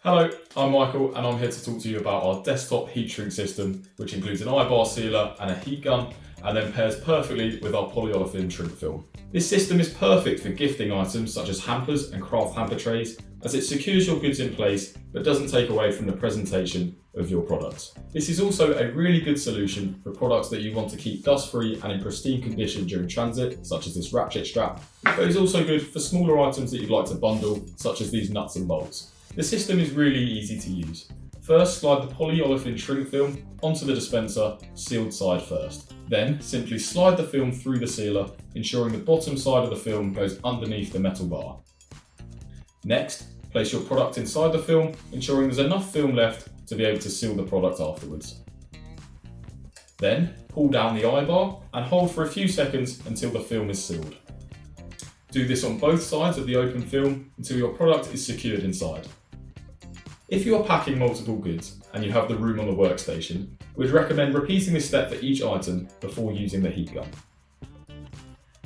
Hello, I'm Michael and I'm here to talk to you about our desktop heat shrink system, which includes an eye-bar sealer and a heat gun, and then pairs perfectly with our polyolefin shrink film. This system is perfect for gifting items such as hampers and craft hamper trays, as it secures your goods in place but doesn't take away from the presentation of your products. This is also a really good solution for products that you want to keep dust-free and in pristine condition during transit, such as this ratchet strap, but is also good for smaller items that you'd like to bundle, such as these nuts and bolts. The system is really easy to use. First, slide the polyolefin shrink film onto the dispenser, sealed side first. Then, simply slide the film through the sealer, ensuring the bottom side of the film goes underneath the metal bar. Next, place your product inside the film, ensuring there's enough film left to be able to seal the product afterwards. Then, pull down the eye bar and hold for a few seconds until the film is sealed. Do this on both sides of the open film until your product is secured inside. If you are packing multiple goods and you have the room on the workstation, we'd recommend repeating this step for each item before using the heat gun.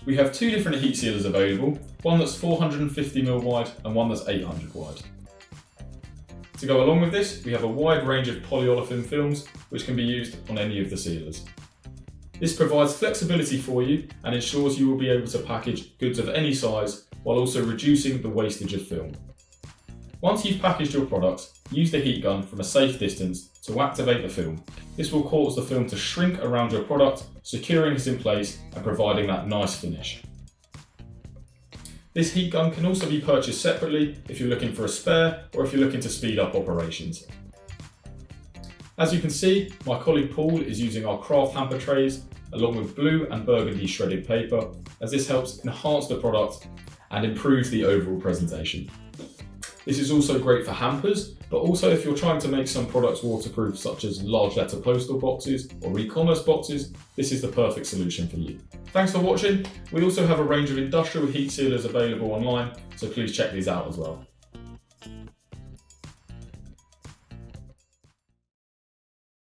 We have two different heat sealers available, one that's 450mm wide and one that's 800 wide. To go along with this, we have a wide range of polyolefin films which can be used on any of the sealers. This provides flexibility for you and ensures you will be able to package goods of any size while also reducing the wastage of film. Once you've packaged your products, use the heat gun from a safe distance to activate the film. This will cause the film to shrink around your product, securing it in place and providing that nice finish. This heat gun can also be purchased separately if you're looking for a spare or if you're looking to speed up operations. As you can see, my colleague Paul is using our craft hamper trays along with blue and burgundy shredded paper, as this helps enhance the product and improve the overall presentation. This is also great for hampers, but also if you're trying to make some products waterproof, such as large letter postal boxes or e-commerce boxes, this is the perfect solution for you. Thanks for watching. We also have a range of industrial heat sealers available online, so please check these out as well.